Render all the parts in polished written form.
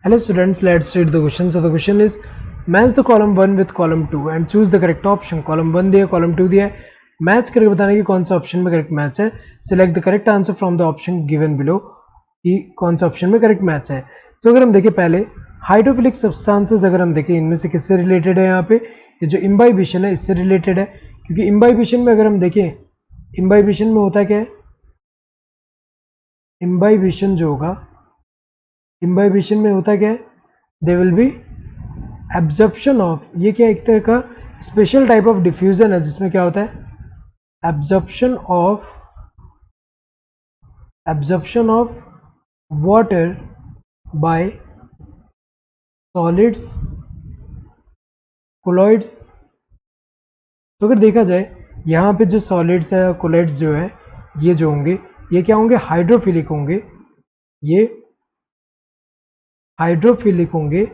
Hello students, let's read the question. So the question is match the column 1 with column 2 and choose the correct option. column 1 दिया, column 2 दिया है, match करके बताना कि कौन सा ऑप्शन में करेक्ट मैच है. Select the correct answer from the option given below, कि कौन सा ऑप्शन में करेक्ट मैच है. तो अगर हम देखें पहले हाइड्रोफिलिक सब्सटेंसेस, अगर हम देखें इनमें से किससे रिलेटेड है, यहाँ पे ये जो इम्बाइबिशन है इससे रिलेटेड है, क्योंकि इम्बाइबिशन में अगर हम देखें, इम्बाइबिशन में होता क्या है, इम्बाइबिशन जो होगा, इम्बाइबिशन में होता क्या है, they will be absorption of, ये क्या एक तरह का स्पेशल टाइप ऑफ डिफ्यूजन है जिसमें क्या होता है, absorption of water bye solids colloids. तो अगर देखा जाए यहाँ पे जो सॉलिड्स है, कोलॉइड्स जो है, ये जो होंगे ये क्या होंगे, हाइड्रोफिलिक होंगे, ये हाइड्रोफिलिक होंगे.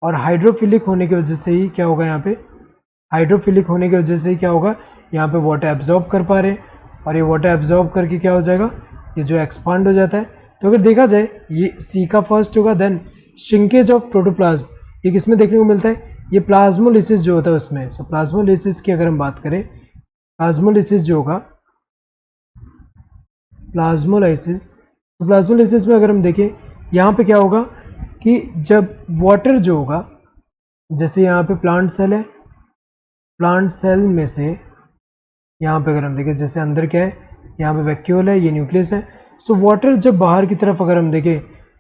और हाइड्रोफिलिक होने की वजह से ही क्या होगा, यहाँ पे हाइड्रोफिलिक होने की वजह से ही क्या होगा, यहाँ पे वाटर एब्जॉर्ब कर पा रहे हैं, और ये वाटर एब्जॉर्ब करके क्या हो जाएगा, ये जो एक्सपांड हो जाता है. तो अगर देखा जाए ये सी का फर्स्ट होगा. देन श्रिंकेज ऑफ प्रोटोप्लाज्म, ये किसमें देखने को मिलता है, ये प्लाज्मोलिसिस जो होता है उसमें. सो प्लाज्मोलिसिस की अगर हम बात करें, प्लाज्मोलिसिस जो होगा, प्लाज्मोलिसिस में अगर हम देखें यहाँ पे क्या होगा कि जब वाटर जो होगा, जैसे यहाँ पे प्लांट सेल है, प्लांट सेल में से यहाँ पे अगर हम देखें, जैसे अंदर क्या है, यहाँ पे वैक्यूल है, ये न्यूक्लियस है. सो वाटर जब बाहर की तरफ अगर हम देखें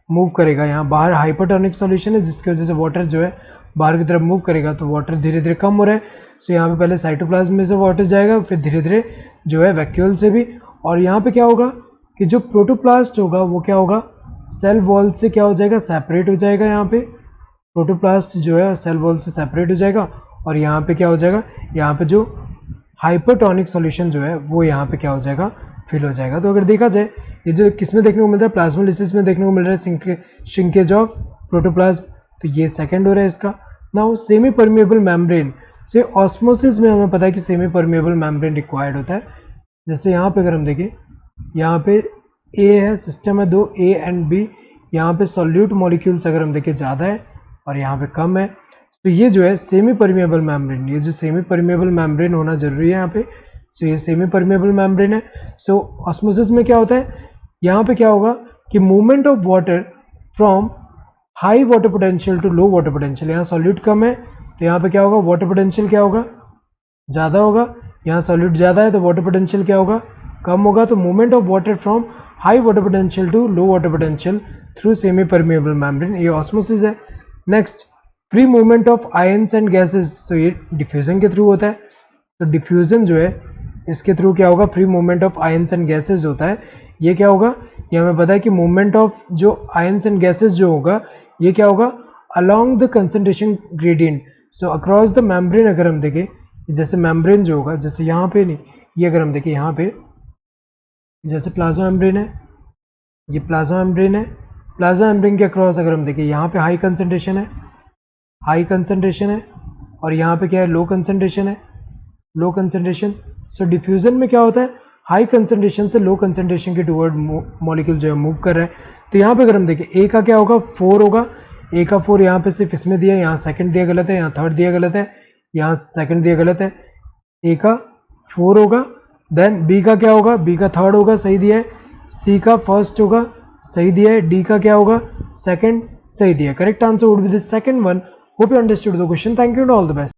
मूव करेगा, यहाँ बाहर हाइपरटोनिक सॉल्यूशन है जिसकी वजह से वाटर जो है बाहर की तरफ मूव करेगा, तो वाटर धीरे धीरे कम हो रहा है. सो यहाँ पे पहले साइटोप्लाज्म में से वाटर जाएगा, फिर धीरे धीरे जो है वैक्यूल से भी. और यहाँ पे क्या होगा कि जो प्रोटोप्लास्ट होगा वो क्या होगा, सेल वॉल से क्या हो जाएगा, सेपरेट हो जाएगा. यहाँ पे प्रोटोप्लास्ट जो है सेल वॉल से सेपरेट हो जाएगा, और यहाँ पे क्या हो जाएगा, यहाँ पे जो हाइपरटोनिक सॉल्यूशन जो है वो यहाँ पे क्या हो जाएगा, फिल हो जाएगा. तो अगर देखा जाए ये जो किसमें देखने को मिलता है, प्लाज्मोलिसिस में देखने को मिल रहा है श्रिंकेज ऑफ प्रोटोप्लाज्म, तो ये सेकंड हो रहा है इसका. नाउ सेमी परमिएबल मेम्ब्रेन से ऑस्मोसिस में हमें पता है कि सेमी परमिएबल मेम्ब्रेन रिक्वायर्ड होता है. जैसे यहाँ पे अगर हम देखें, यहाँ पे ए है, सिस्टम है दो, ए एंड बी. यहाँ पे सॉल्यूट मॉलिक्यूल्स अगर हम देखें ज़्यादा है और यहाँ पे कम है, तो ये जो है सेमी परमिएबल मेम्ब्रेन, ये जो सेमी परमिएबल मेम्ब्रेन होना जरूरी है यहाँ पे. सो ये सेमी परमिएबल मेम्ब्रेन है. सो ऑस्मोसिस में क्या होता है, यहाँ पे क्या होगा कि movement of water from high water potential to low water potential. यहाँ सॉल्यूट कम है तो यहाँ पे क्या होगा, वाटर पोटेंशियल क्या होगा, ज़्यादा होगा. यहाँ सॉल्यूट ज़्यादा है तो वाटर पोटेंशियल क्या होगा, कम होगा. तो movement of water from high water potential to low water potential through semi permeable membrane, ये ऑस्मोसिस है. Next, free movement of ions and gases, तो ये डिफ्यूजन के थ्रू होता है. तो डिफ्यूजन जो है इसके थ्रू क्या होगा, free movement of ions and gases होता है. ये क्या होगा, ये हमें पता है कि मूवमेंट ऑफ जो आयंस एंड गैसेस जो होगा ये क्या होगा, along the concentration gradient. So across the membrane अगर हम देखें, जैसे मेम्ब्रेन जो होगा, जैसे यहाँ पे नहीं, ये अगर हम देखें यहाँ पे जैसे प्लाज्मा मेम्ब्रेन है, ये प्लाज्मा मेम्ब्रेन है. प्लाज्मा मेम्ब्रेन के अक्रॉस अगर हम देखें, यहाँ पे हाई कंसंट्रेशन है, और यहाँ पे क्या है, लो कंसंट्रेशन है, लो कंसंट्रेशन. सो डिफ्यूजन में क्या होता है, हाई कंसंट्रेशन से लो कंसंट्रेशन के टुवर्ड मॉलिक्यूल जो है मूव कर रहा है. तो यहाँ पे अगर हम देखें, ए का क्या होगा, 4 होगा. ए का 4 यहाँ पे सिर्फ इसमें दिया है, यहाँ सेकंड दिया गलत है, यहाँ थर्ड दिया गलत है, यहाँ सेकंड दिया गलत है. ए का 4 होगा. देन बी का क्या होगा, बी का थर्ड होगा, सही दिया है. सी का फर्स्ट होगा, सही दिया है. डी का क्या होगा, सेकंड, सही दिया है. Correct answer would be the second one. Hope you understood the question. Thank you and all the best.